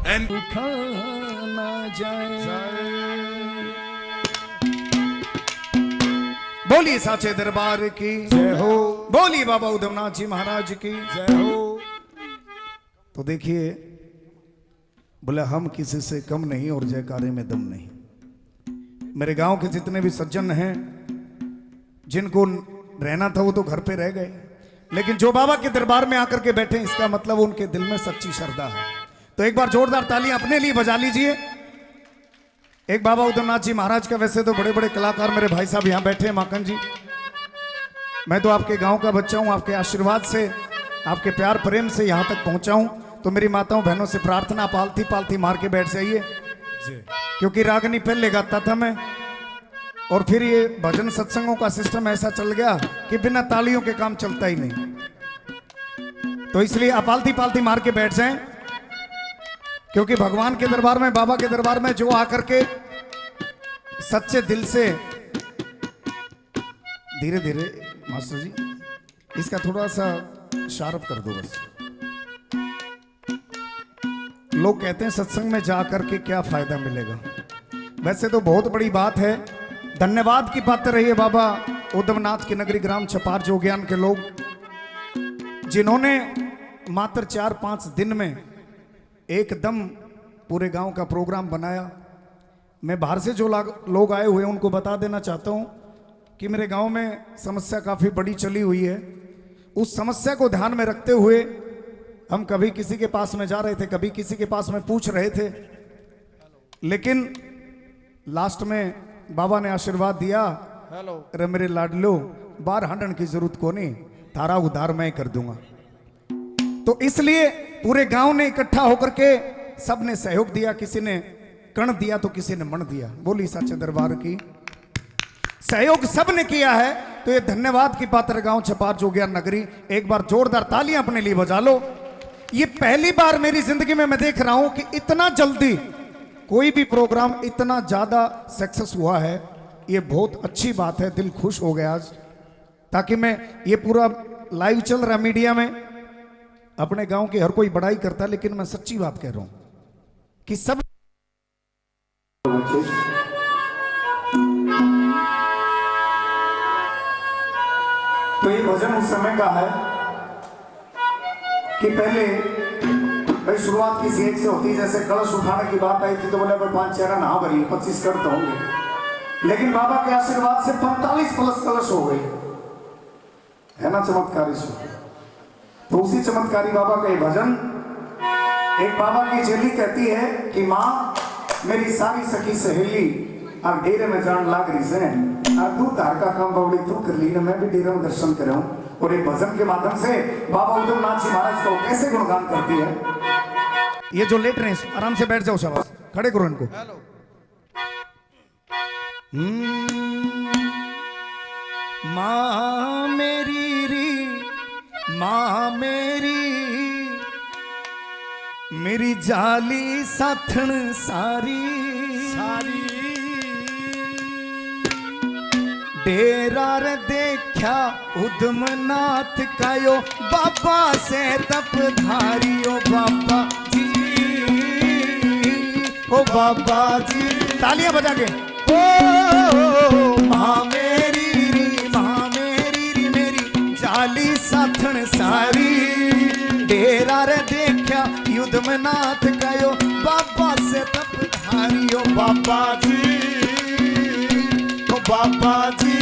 and खाना जाए। बोलिए साचे दरबार की जय हो। बोलिए बाबा उधमनाथ जी महाराज की जय हो। तो देखिए, बोले हम किसी से कम नहीं और जयकारे में दम नहीं। मेरे गांव के जितने भी सज्जन हैं, जिनको रहना था वो तो घर पे रह गए, लेकिन जो बाबा के दरबार में आकर के बैठे, इसका मतलब उनके दिल में सच्ची श्रद्धा है। तो एक बार जोरदार तालियां अपने लिए बजा लीजिए। एक बाबा उधमनाथ जी महाराज का, वैसे तो बड़े बड़े कलाकार मेरे भाई साहब यहां बैठे हैं, माखन जी, मैं तो आपके गांव का बच्चा हूं, आपके आशीर्वाद से, आपके प्यार प्रेम से यहां तक पहुंचा हूं। तो मेरी माताओं बहनों से प्रार्थना, पालती पालती मार के बैठ जाइए, क्योंकि रागनी पहले गाता था मैं, और फिर ये भजन सत्संगों का सिस्टम ऐसा चल गया कि बिना तालियों के काम चलता ही नहीं। तो इसलिए आप पालती पालती मार के बैठ जाएं, क्योंकि भगवान के दरबार में, बाबा के दरबार में जो आकर के सच्चे दिल से, धीरे धीरे मास्टर जी इसका थोड़ा सा शार्प कर दो बस। लोग कहते हैं सत्संग में जा करके क्या फायदा मिलेगा, वैसे तो बहुत बड़ी बात है। धन्यवाद की पात्र रहिए बाबा उधमनाथ की नगरी ग्राम छपार जोगियान के लोग, जिन्होंने मात्र 4-5 दिन में एकदम पूरे गांव का प्रोग्राम बनाया। मैं बाहर से जो लोग आए हुए हैं उनको बता देना चाहता हूं कि मेरे गांव में समस्या काफी बड़ी चली हुई है। उस समस्या को ध्यान में रखते हुए हम कभी किसी के पास में जा रहे थे, कभी किसी के पास में पूछ रहे थे, लेकिन लास्ट में बाबा ने आशीर्वाद दिया, अरे मेरे लाडलो, बार हंडन की जरूरत को नहीं, थारा उधार मैं कर दूंगा। तो इसलिए पूरे गांव ने इकट्ठा होकर के सबने सहयोग दिया, किसी ने कण दिया तो किसी ने मन दिया। बोली साचे दरबार की, सहयोग सबने किया है। तो ये धन्यवाद की पात्र गांव छपार जोगियान नगरी, एक बार जोरदार तालियां अपने लिए बजा लो। ये पहली बार मेरी जिंदगी में मैं देख रहा हूं कि इतना जल्दी कोई भी प्रोग्राम इतना ज्यादा सक्सेस हुआ है। ये बहुत अच्छी बात है, दिल खुश हो गया आज। ताकि मैं, ये पूरा लाइव चल रहा मीडिया में, अपने गांव की हर कोई बड़ाई करता, लेकिन मैं सच्ची बात कह रहा हूं कि सब तो ये भजन उस समय का है कि पहले भाई शुरुआत किसी एक से होती, जैसे कलश उठाने की बात आई थी तो बोले 5 चेहरा नहा भरी, 25 कर तो होंगे, लेकिन बाबा के आशीर्वाद से 45 प्लस कलश हो गई, है ना चमत्कारी से। तो उसी चमत्कारी बाबा का ये भजन, एक बाबा की चेली कहती है कि माँ मेरी सारी सखी सहेली और डेरे में जान लाग रही से, और तू धार का काम बावड़ी तू कर ली ना, मैं भी डेरे में दर्शन करूं। और एक भजन के माध्यम से बाबा उधमनाथ जी महाराज को कैसे गुणगान करती है। ये जो लेट रहे हैं आराम से बैठ जाओ, शाबाश, खड़े करो इनको। माँ मेरी री, माँ मेरी जाली साथन सारी सारी, डेरा रे देखा उधमनाथ कायो, बाबा से तप धारियो बाबा जी, ओ बाबा जी, तालियां बजा के। ओ माँ मेरी री मेरी जाली साथन सारी, डेरा रे देखा उधमनाथ कायो, बाबा से तप धारियो बाबा जी, ओ बाबा जी।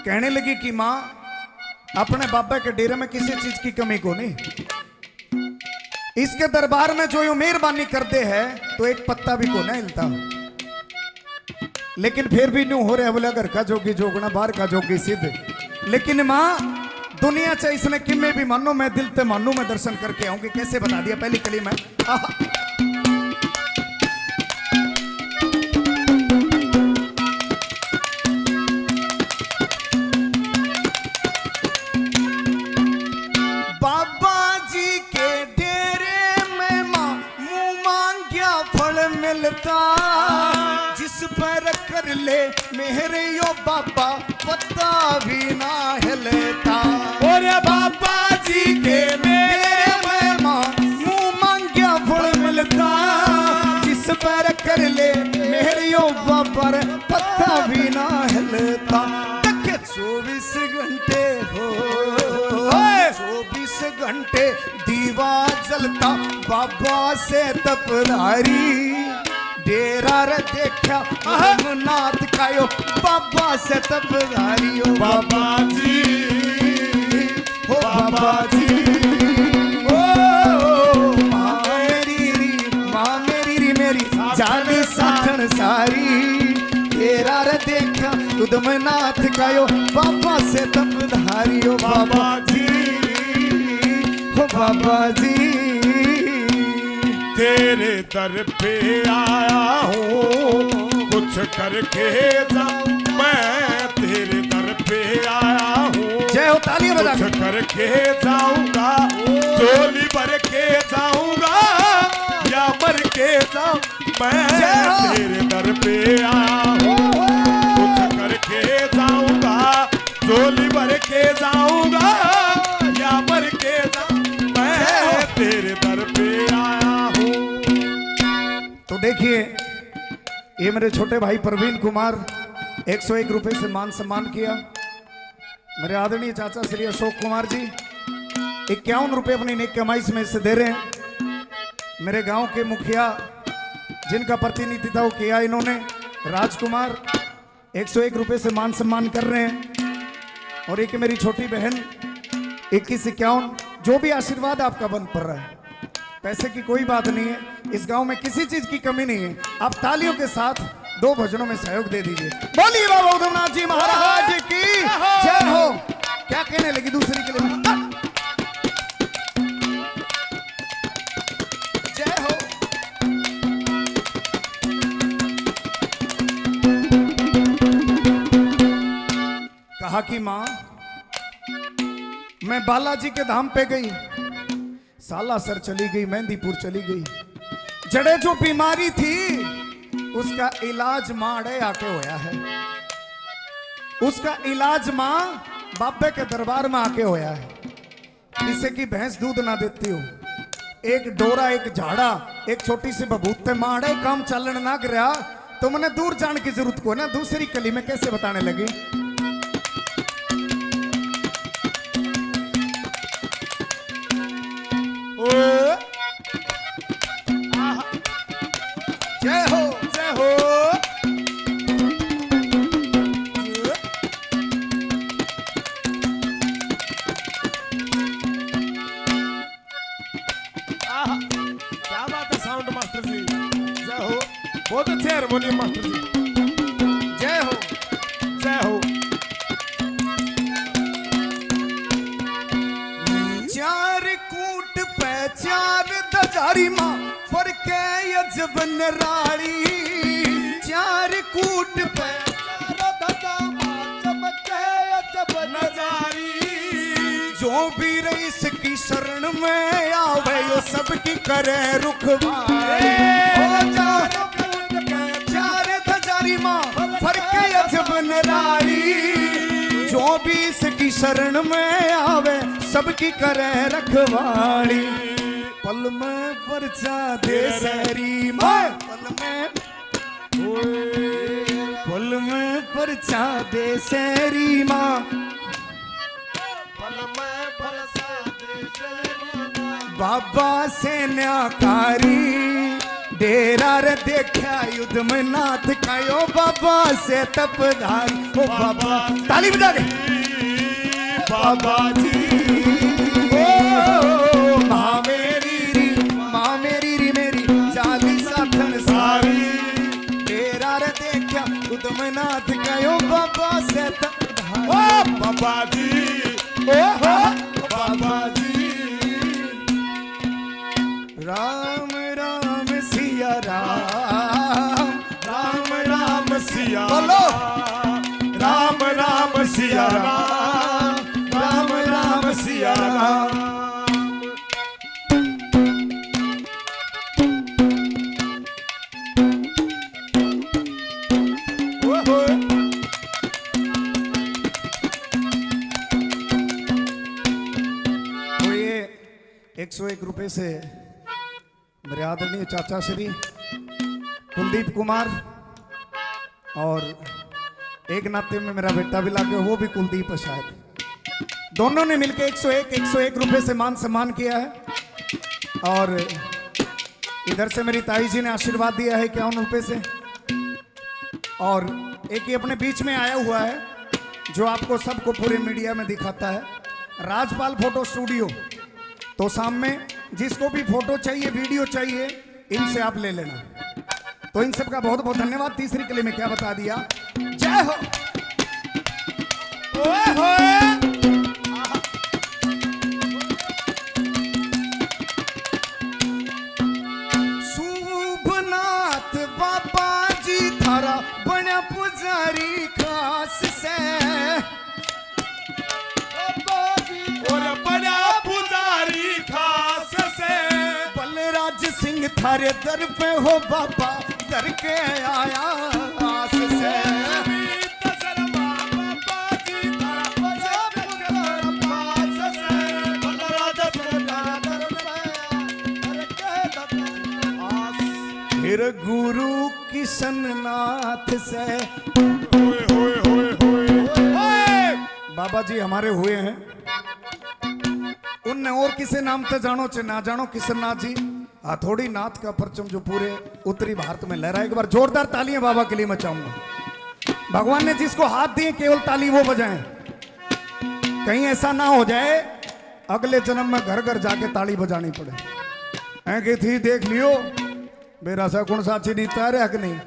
कहने लगी कि मां अपने बाबा के डेरे में किसी चीज की कमी को नहीं, इसके दरबार में जो यूं मेहरबानी करते हैं तो एक पत्ता भी को नहीं हिलता, लेकिन फिर भी न्यू हो रहा है, बोले घर का जोगी जोगना बाहर का जोगी सिद्ध। लेकिन मां दुनिया चाहे इसने किमे भी मानो, मैं दिल से मानू, मैं दर्शन करके आऊंगी। कैसे बता दिया पहली कली में। बाबा जी के डेरे मिलता, जिस पर कर ले मेरे यो बाबा पत्ता भी ना हिलता। और बाबा जी के मेरे मुंह मांगया फल मिलता, जिस पर कर ले मेरे यो बाबा पत्ता भी ना हिलता। 24 घंटे हो 24 घंटे दीवा जलता, बाबा से तपदारी डेरा रे देखा नाथ कायो, बाबा से तपदारी हो बाबा जी, हो बाबा जी। ओ माँ मेरी री मेरी जानी साखन सारी, तेरा रे देखा उदम नाथ कायो, बाबा से तपधारी हो बाबा जी, हो बाबा जी। तेरे दर पे आया हूँ कुछ करके जाऊं, मैं तेरे दर पे आया हूँ। जय हो, तालियां बजा कुछ करके जाऊंगा, चोली भर के जाऊंगा या मर के जाऊं, मैं तेरे दर पे आया हूँ। कुछ करके जाऊंगा, चोली भर के जाऊंगा या मर के जाऊं, मैं तेरे दर पे आया हूँ। तो देखिए, ये मेरे छोटे भाई प्रवीण कुमार 101 रुपए से मान सम्मान किया। मेरे आदरणीय चाचा श्री अशोक कुमार जी 51 रुपए अपनी नेक कमाई में से दे रहे हैं। मेरे गांव के मुखिया जिनका प्रतिनिधित्व किया इन्होंने, राजकुमार 101 रुपए से मान सम्मान कर रहे हैं। और एक मेरी छोटी बहन 2151, जो भी आशीर्वाद आपका बन पड़ रहा है, पैसे की कोई बात नहीं है, इस गांव में किसी चीज की कमी नहीं है। आप तालियों के साथ 2 भजनों में सहयोग दे दीजिए। बोलिए बाबा उधमनाथ जी महाराज की जय हो। क्या कहने लगी दूसरी के लिए, जय हो। कहा कि मां, मैं बालाजी के धाम पे गई, सालासर चली गई, मेहंदीपुर चली गई, जड़े जो बीमारी थी उसका इलाज मां अड़े आके होया है। उसका इलाज मां बाबे के दरबार में आके होया है। जिससे कि भैंस दूध ना देती हो, एक डोरा, एक झाड़ा, एक छोटी सी बबूते मां अड़े काम चलन ना गया, तो मैंने दूर जाने की जरूरत को ना दूसरी कली में कैसे बताने लगी। जय हो, जय हो। क्या बात है साउंड मास्टर जी, जय हो। बहुत अच्छे हारमोनियम मास्टर जी, जय हो, जय हो। चार कूट पे 4 दजारी मां फरक यजब नराड़ी, 4 कूट पे 4 दजा मां चमके यजब नजारी। जो भी रईस की शरण में आवे यो सबकी करे रुखवारी। 4 दजारी मां फरक यजब नराड़ी, जो भी इसकी शरण में आवे सबकी करे रखवाड़ी। पल में परचा दे सरी मां, पल में परचा दे सरी मां, बाबा से न्याकारी डेरा रे देखा युद्ध में नाथ कायो, बाबा से तपधारी। ओ बाबा, ताली बजा दे बाबा जी। ओ माँ मेरी री मेरी जाली साधन सारी, डेरा रे देखा युद्ध में नाथ कायो, बाबा से तपधारी। ओ बाबा जी, ओ हो बाबा जी। राम राम सिया राम, राम राम सिया बोलो। राम राम सिया राम, राम राम सिया राम। रुपए से मेरे आदरणीय चाचा श्री कुलदीप कुमार, और एक नाते में मेरा बेटा भी लागे, वो भी कुलदीप है शायद। दोनों ने मिलकर 101 रुपए से मान सम्मान किया है। और इधर से मेरी ताई जी ने आशीर्वाद दिया है 51 रुपए से। और एक ही अपने बीच में आया हुआ है जो आपको सबको पूरे मीडिया में दिखाता है, राजपाल फोटो स्टूडियो। तो सामने जिसको भी फोटो चाहिए, वीडियो चाहिए, इनसे आप ले लेना। तो इन सबका बहुत बहुत धन्यवाद। तीसरी कली में क्या बता दिया। जय हो। ओए होए। शुभनाथ बाबा जी थारा बड़ा पुजारी खास से, और बड़ा पुजारी खास से, बलराज सिंह थारे दर पे हो बाबा, दर के आया आस से। फिर गुरु किशन नाथ से। होए होए होए होए। बाबा जी हमारे हुए हैं, उनने और किसे नाम तो जानो चे ना जानो, किशन नाथ जी हथौड़ी नाथ का परचम जो पूरे उत्तरी भारत में लहरा। एक बार जोरदार तालियां बाबा के लिए मैं चाहूंगा। भगवान ने जिसको हाथ दिए केवल ताली वो बजाएं, कहीं ऐसा ना हो जाए अगले जन्म में घर घर जाके ताली बजानी पड़े। ऐ थी देख लियो मेरा सा गुण साची नहीं तारा कि नहीं।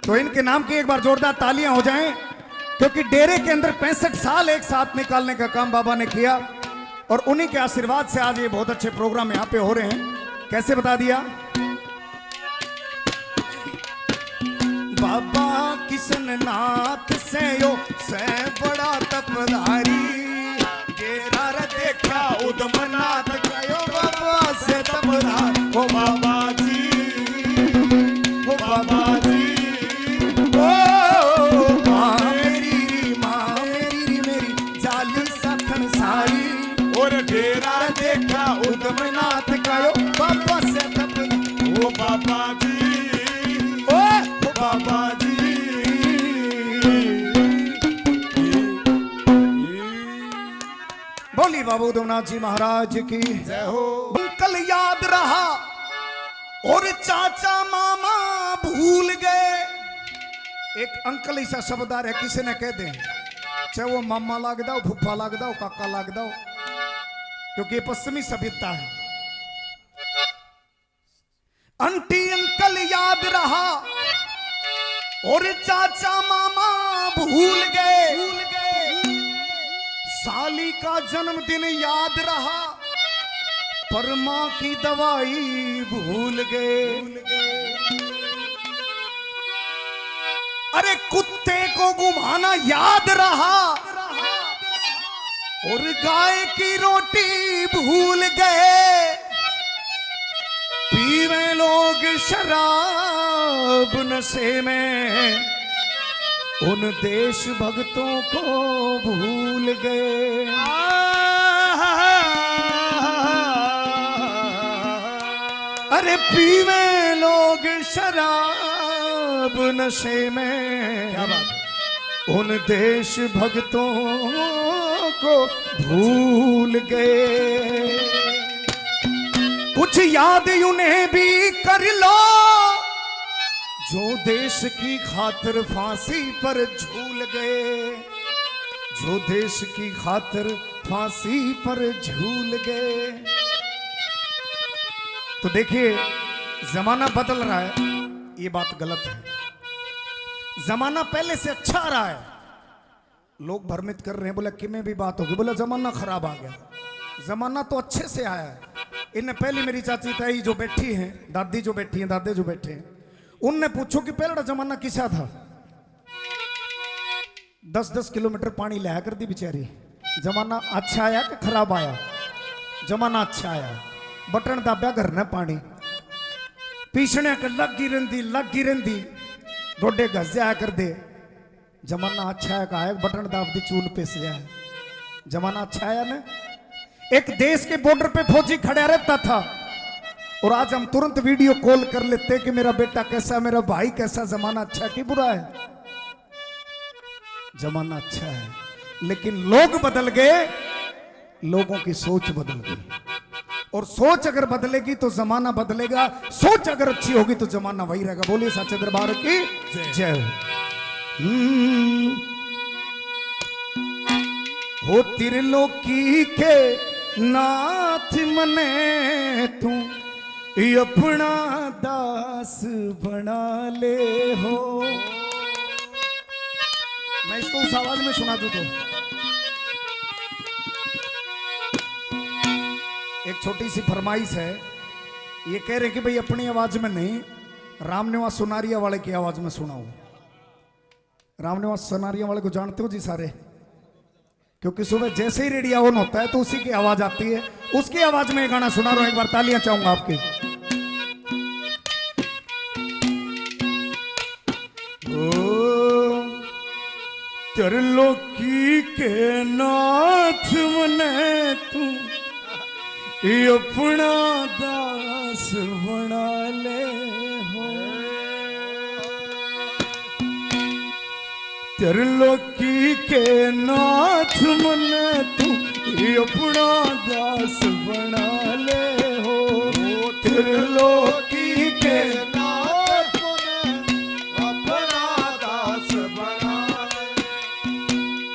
तो इनके नाम की एक बार जोरदार तालियां हो जाएं, क्योंकि डेरे के अंदर 65 साल एक साथ निकालने का काम बाबा ने किया, और उन्हीं के आशीर्वाद से आज ये बहुत अच्छे प्रोग्राम यहाँ पे हो रहे हैं। कैसे बता दिया। बाबा किशन नाथ से यो से बड़ा तपधारी, गेरा रे देखा उदम नाथ कयो बाबा से तपधार। ओ बाबा जी, ओ बाबा जी, ओ माँ मेरी मेरी जाली सखन सारी, और डेरा देखा उदम नाथ कयो बाबा से तपधार। ओ बाबा जी, ओ बाबा जी। बोली बाबू उदमनाथ जी महाराज की जय हो। अंकल याद रहा और चाचा मामा भूल गए। एक अंकल ऐसा शब्दार है, किसी ने कह दे चाहे वो मामा लाग दो, फूफा लाग दो, काका लाग दो, क्योंकि पश्चिमी सभ्यता है। आंटी अंकल याद रहा और चाचा मामा भूल गए। साली का जन्मदिन याद रहा पर मां की दवाई भूल गए। अरे कुत्ते को घुमाना याद रहा और गाय की रोटी भूल गए। पीवे लोग शराब नशे में उन देश भक्तों को भूल गए। अरे पीवे लोग शराब नशे में, क्या बात, उन देश भक्तों को भूल गए। कुछ याद उन्हें भी कर लो जो देश की खातिर फांसी पर झूल गए, जो देश की खातिर फांसी पर झूल गए। तो देखिए जमाना बदल रहा है, ये बात गलत है। जमाना पहले से अच्छा रहा है। लोग भ्रमित कर रहे हैं, बोला कि में भी बात होगी, बोला जमाना खराब आ गया। जमाना तो अच्छे से आया है। इनने पहली मेरी चाची ताई जो बैठी हैं, दादी जो बैठी हैं, दादे जो बैठे हैं, उनने पूछो कि पहला जमाना किसा था। 10-10 किलोमीटर पानी लाया कर दी बेचारी। जमाना अच्छा आया कि खराब आया? जमाना अच्छा आया। बटन दाब्या घर ने पानी पीछने के लगी रही डोडे घस जाया कर दे। जमाना अच्छा है का है, बटन दाब दी चूल पिस जाए। जमाना अच्छा आया ना। एक देश के बॉर्डर पे फौजी खड़ा रहता था और आज हम तुरंत वीडियो कॉल कर लेते कि मेरा बेटा कैसा, मेरा भाई कैसा। जमाना अच्छा कि बुरा है? जमाना अच्छा है, लेकिन लोग बदल गए, लोगों की सोच बदल गई। और सोच अगर बदलेगी तो जमाना बदलेगा, सोच अगर अच्छी होगी तो जमाना वही रहेगा। बोलिए सच्चे दरबार की जय हो। त्रिलोकी के नाथ मने तू अपना दास बना ले हो। मैं इसको उस आवाज में सुना दूं तो एक छोटी सी फरमाइश है। ये कह रहे कि भाई अपनी आवाज में नहीं, रामनिवास सोनारिया वाले की आवाज में सुनाओ। रामनिवास सोनारिया वाले को जानते हो जी सारे? क्योंकि सुबह जैसे ही रेडियो ऑन होता है तो उसी की आवाज आती है, उसकी आवाज में ये गाना सुना रहा हूं। एक बार तालियां चाहूंगा आपकी। त्रिलोकी के नाथ मने तू अपना दास बना ले हो। त्रिलोकी के नाथ मने तू अपना दास बना ले हो। त्रिलोकी के नाथ मने अपना दास बना ले,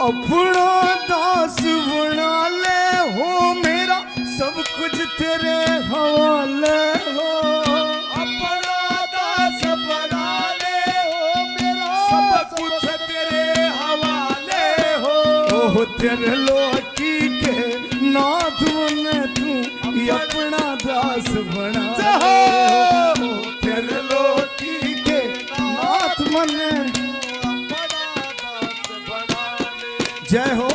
अपना दास बना ले हो। मेरा सब कुछ तेरे हवाले हो। अपना दास बना ले हो, मेरा सब कुछ तेरे हवाले हो। ओह त्रिलोकी के नाथ मने तू अपना दास बना ले हो। त्रिलोकी के नाथ मने अपना दास बना ले। जय हो।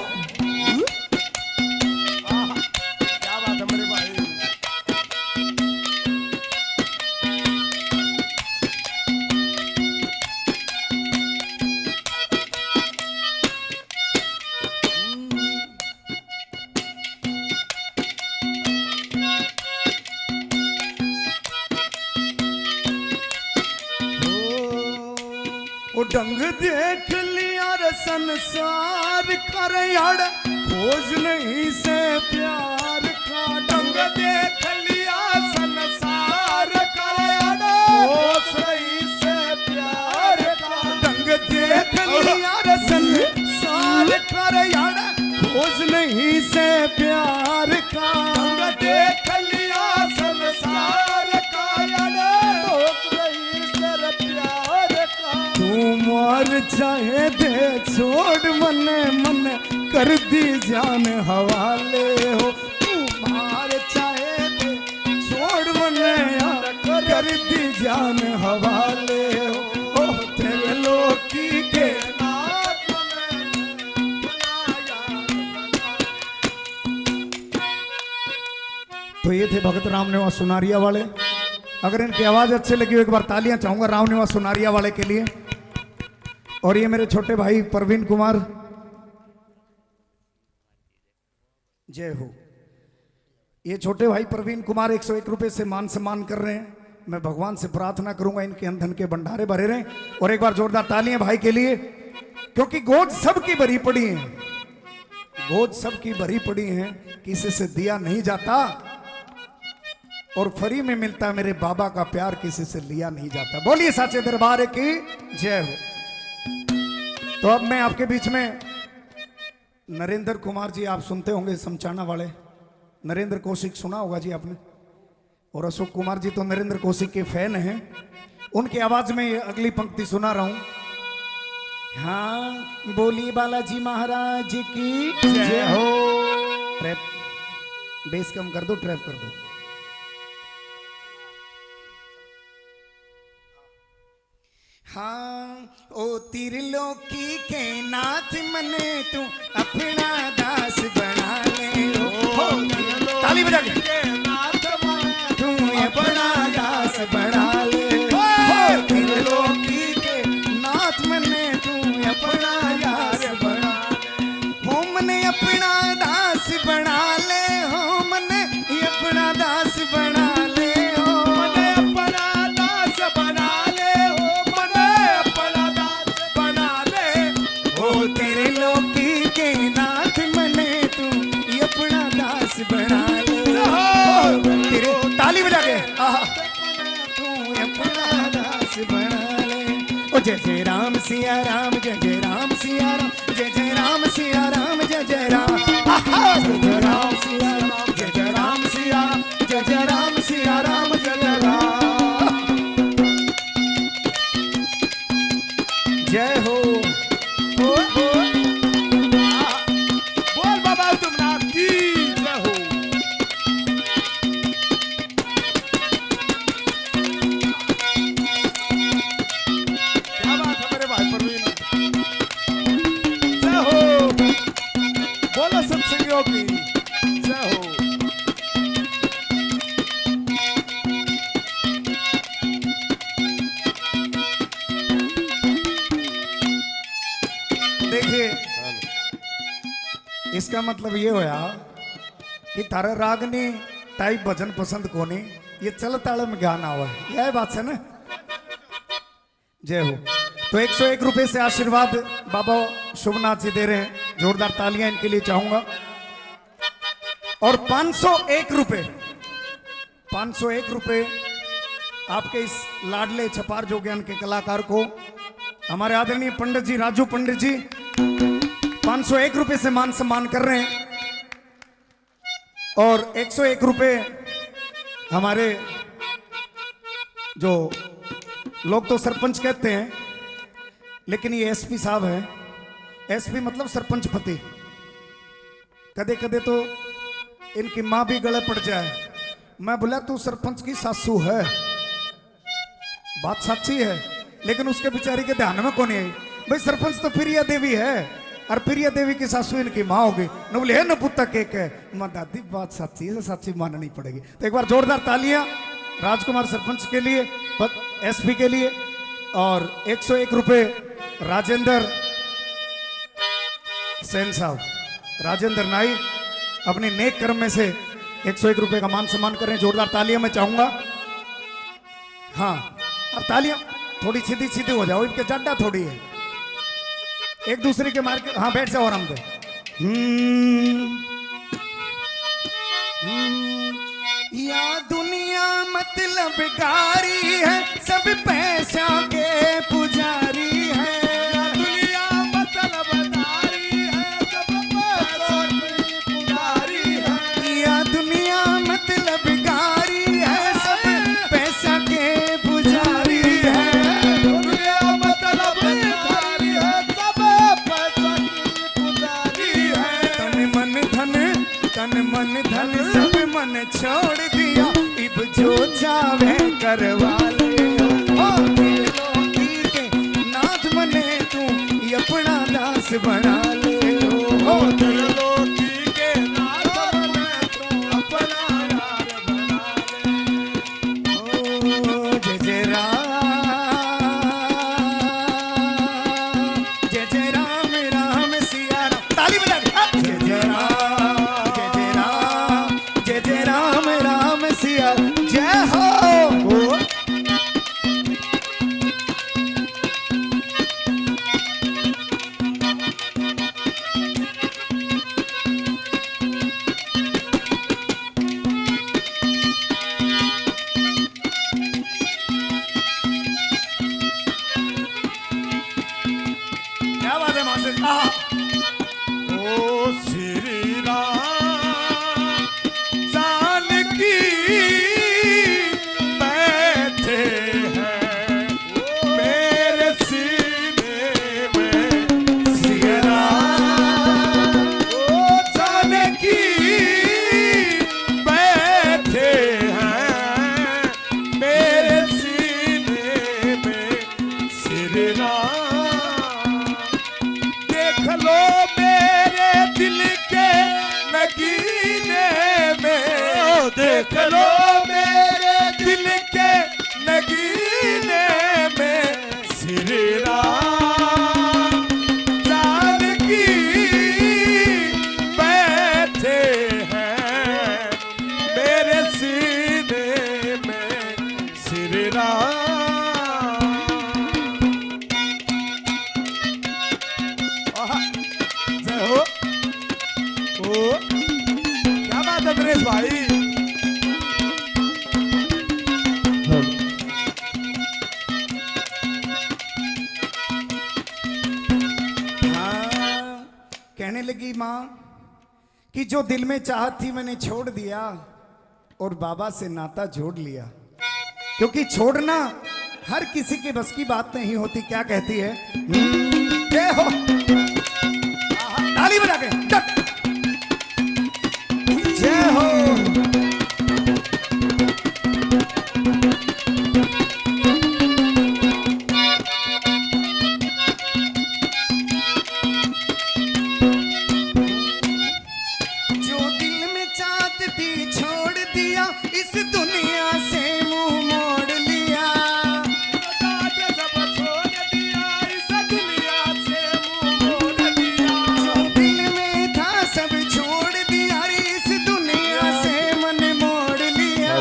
वो ढंग देख लिया रे संसार कर यार, खोज नहीं से प्यार का। ढंग देख लिया संसार कर यार, खोज नहीं से प्यार का। ढंग देख लिया रे संसार कर यार, खोज नहीं से प्यार का। ढंग देख लिया संसार का यार, खोज नहीं से प्यार का। तू मार चाहे दे छोड़ मने मने कर दी जान हवाले हो। तू मार चाहे दे छोड़ मने यार कर दी जान हवाले हो। ओ त्रिलोकी के नाथ मने तो ये थे भगत रामनिवास सोनारिया वाले। अगर इनकी आवाज अच्छी लगी हो एक बार तालियां चाहूंगा रामनिवास सोनारिया वाले के लिए। और ये मेरे छोटे भाई प्रवीण कुमार, जय हो। ये छोटे भाई प्रवीण कुमार 101 रुपए से मान सम्मान कर रहे हैं। मैं भगवान से प्रार्थना करूंगा इनके अंधन के भंडारे भरे रहें। और एक बार जोरदार तालियां भाई के लिए, क्योंकि गोद सबकी भरी पड़ी है, गोद सबकी भरी पड़ी है, किसी से दिया नहीं जाता और फ्री में मिलता है मेरे बाबा का प्यार, किसी से लिया नहीं जाता। बोलिए साचे दरबार की जय हो। तो अब मैं आपके बीच में नरेंद्र कुमार जी, आप सुनते होंगे समचाना वाले, नरेंद्र कौशिक सुना होगा जी आपने। और अशोक कुमार जी तो नरेंद्र कौशिक के फैन हैं, उनकी आवाज में ये अगली पंक्ति सुना रहा हूं। हाँ बोली बालाजी महाराज की जय हो। ट्रैप बेस कम कर दो, ट्रैप कर दो। हाँ ओ त्रिलोकी के नाथ मने तू अपना दास बना ले हो। ताली बजा के तू अपना दास बना ले हो। त्रिलोकी के नाथ मने तू अपना दास बना ले हो। मने अपना दास बना ले हो। जय जय राम सिया राम, जय जय राम सिया राम, जय जय राम सिया राम, जय जय राम, जय जय राम सिया राम, जय जय राम सिया राम, जय जय राम सिया राम, जय जय राम। जय हो बोल बाबा तुमनाथ की जय हो। क्या बात है मेरे भाई परवीन, जय हो। बोलो सत्संगियों की जय हो। देखिए इसका मतलब ये होया कि थारे रागनी टाइप भजन पसंद कोनी, ये चल ताल में गाना हुआ, यह बात है ना। जय हो। तो 101 रुपए से आशीर्वाद बाबा शुभनाथ जी दे रहे हैं, जोरदार तालियां इनके लिए चाहूंगा। और 501 रुपए, 501 रुपए आपके इस लाडले छपार जोगियान के कलाकार को हमारे आदरणीय पंडित जी राजू पंडित जी 501 रुपए से मान सम्मान कर रहे हैं। और 101 रुपए हमारे जो लोग तो सरपंच कहते हैं, लेकिन ये एसपी साहब हैं। एसपी मतलब सरपंच पति। कदे कदे तो इनकी मां भी गले पड़ जाए, मैं बोला तू सरपंच की सासू है, बात सच्ची है, लेकिन उसके बेचारी के ध्यान में कौन आई भाई सरपंच तो प्रिया देवी है, और प्रिया देवी की सासू इनकी माँ होगी। न बोले है न पुत्तक एक है, माँ दादी बात सच्ची है, सच्ची माननी पड़ेगी। तो एक बार जोरदार तालियां राजकुमार सरपंच के लिए, एसपी के लिए। और 101 रुपए राजेंद्र सेन साहब, राजेंद्र नाई अपने नेक कर्म में से 101 रुपए का मान सम्मान करें। जोरदार तालियां मैं चाहूंगा। हाँ अब तालियां थोड़ी सीधी सीधी हो जाओ, इनके जड्डा थोड़ी है, एक दूसरे के मार के। हाँ बैठ जाओ आराम पे। या दुनिया मतलब गारी है, सब पैसा के पुजारी है। दुनिया मतलब गारी है, सब पैसों की पुजारी है। या दुनिया मतलब गारी है, सब पैसा के पुजारी है। दुनिया मतलब गारी है, सब पैसों की पुजारी है। तन मन धन सब मन छोड़ दिया, इब जो चाहे करवा ले। ओ दिलों के नाथ बने तू, अपना दास बना ले। ओ दिलों के नाथ बने तू, अपना यार बना ले। ओ जय जय राम, जय जय राम राम सिया राम। ताली बजा के जय जय राम, जय जय राम, जय जय राम राम सिया। जय हो। माँ कि जो दिल में चाहत थी मैंने छोड़ दिया और बाबा से नाता जोड़ लिया, क्योंकि छोड़ना हर किसी के बस की बात नहीं होती। क्या कहती है? जय हो, ताली बजा के जय हो। जो दिल में चाहत थी छोड़ दिया, इस दुनिया से मुंह मोड़ लिया। सब छोड़ दिया, इस दुनिया से मुंह मोड़ दिया। जो दिल में था सब छोड़ दिया, इस दुनिया से मन मोड़ लिया।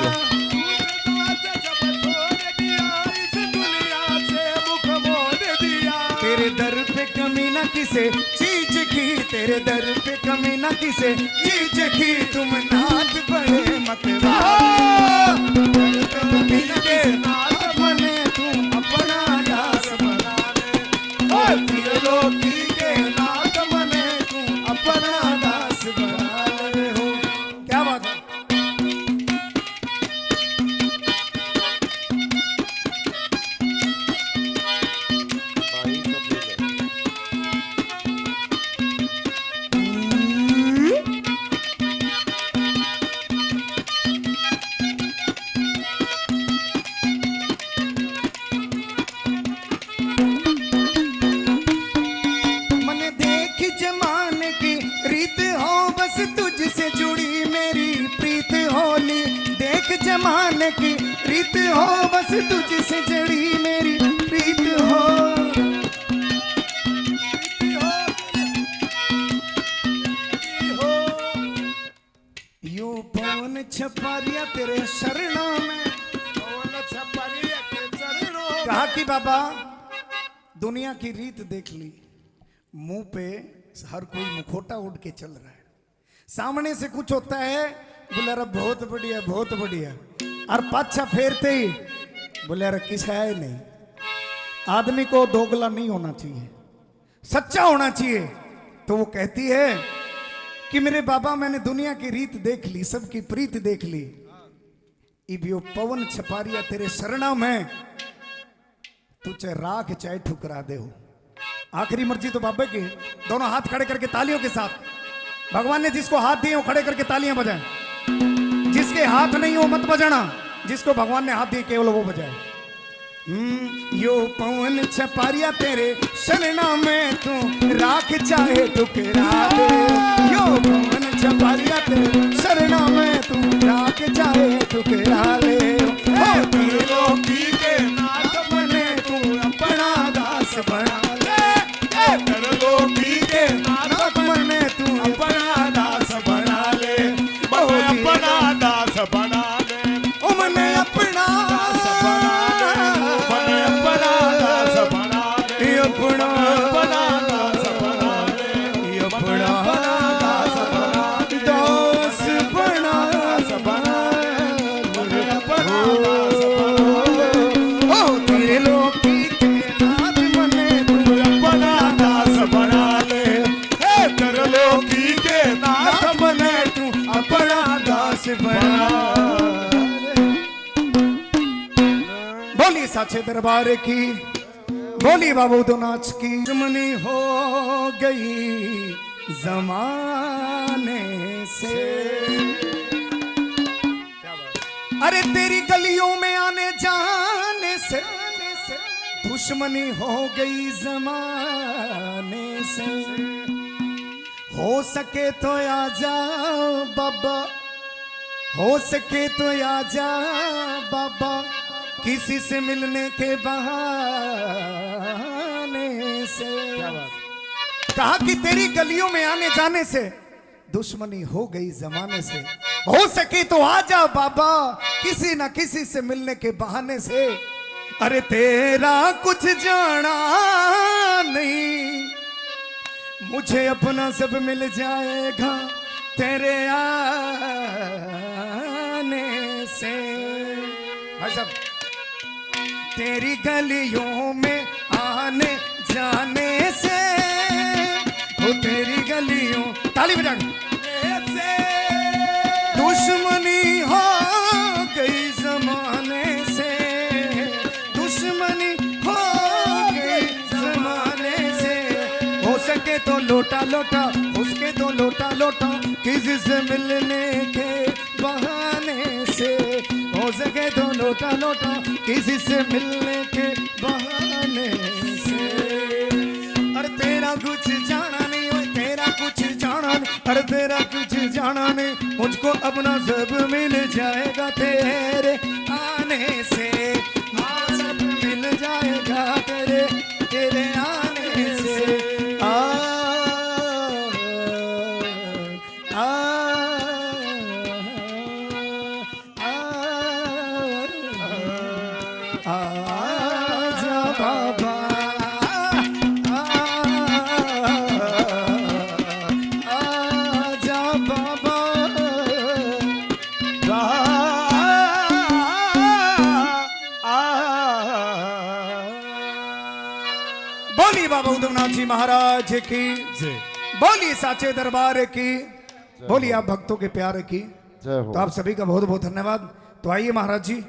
सब छोड़ दिया, इस दुनिया से मुख मोड़ दिया। तेरे दर पे कमी न किसे चीज की, तेरे दर पे कमी न किसे चीज की, तुम नाथ बड़े मतवार। कमी न के नाथ बने तुम अपना दास बना ले। त्रिलोकी के नाथ बने तुम अपना दास बना ले हो। क्या बात है? मन देख जमाने की रीत हो, बस तुझसे जुड़ी मेरी प्रीत होली। देख जमाने की रीत हो, बस तुझसे जुड़ी मेरी प्रीत हो। यो पवन छपारिया तेरे शरणों में। कहा कि बाबा दुनिया की रीत देख ली, मुंह पे हर कोई मुखोटा उड़ के चल रहा है। सामने से कुछ होता है, बोले अरे बहुत बढ़िया बहुत बढ़िया, और पाछा फेरते ही बोले अरे किस है नहीं। आदमी को दोगला नहीं होना चाहिए, सच्चा होना चाहिए। तो वो कहती है कि मेरे बाबा मैंने दुनिया की रीत देख ली, सबकी प्रीत देख ली। इब यो पवन छपारिया तेरे शरणा में, तू चाहे राख चाहे ठुकरा दे हो। आखिरी मर्जी तो बाबा की। दोनों हाथ खड़े करके तालियों के साथ, भगवान ने जिसको हाथ दिए वो खड़े करके तालियां बजाएं। जिसके हाथ नहीं हो मत बजाना, जिसको भगवान ने हाथ दिए केवल वो बजाए। यो पवन छपारिया तेरे शरणा में, तू राख चाहे ठुकरा दे। यो पवन छपारिया तेरे शरणा में, तू राख चाहे ठुकरा ले। त्रिलोकी के नाथ बने तू अपना दास बना ले। त्रिलोकी के नाथ बने तू अपना दास बना ले। अपना दास बना ले। मैंने अपना दास बना ले। अपना दास बना ले। अपना अपना दास बना ले। अपना दास बना ले। दास बना बना ले। अपना दास ओ तेरे लोकी के नाथ बने तू अपना दास बना ले। हे त्रिलोकी के नाथ बने तू अपना दास बना। बोली साचे दरबार की, बोली बाबू दो नाच की। दुश्मनी हो गई जमाने से, अरे तेरी गलियों में आने जाने से दुश्मनी हो गई जमाने से। हो सके तो आ जा बाबा, हो सके तो आ जा बाबा, किसी से मिलने के बहाने से। कहा कि तेरी गलियों में आने जाने से दुश्मनी हो गई जमाने से। हो सके तो आ जा बाबा, किसी ना किसी से मिलने के बहाने से। अरे तेरा कुछ जाना नहीं, मुझे अपना सब मिल जाएगा तेरे आने से। भाई साहब, तेरी गलियों में आने जाने से, वो तेरी गलियों ताली बजा के। दुश्मनी हो गई जमाने से, दुश्मनी हो गई जमाने से, हो सके तो लोटा लोटा, उसके तो लोटा लोटा, किसी से मिलने के बहाने से, हो सके तो लोटा लोटा, किसी से मिलने के बहाने से। अरे तेरा कुछ जाना नहीं, ओए तेरा कुछ जाना नहीं, अरे तेरा कुछ जाना नहीं, मुझको अपना सब मिल जाएगा तेरे आने से, हाँ सब मिल जाएगा तेरे तेरे आने से। आजा बाबा, आजा बाबा, बोलिए बाबा उद्धवनाथ जी महाराज की, बोलिए साचे दरबार की, बोलिए आप भक्तों के प्यार की। तो आप सभी का बहुत बहुत धन्यवाद। तो आइए महाराज जी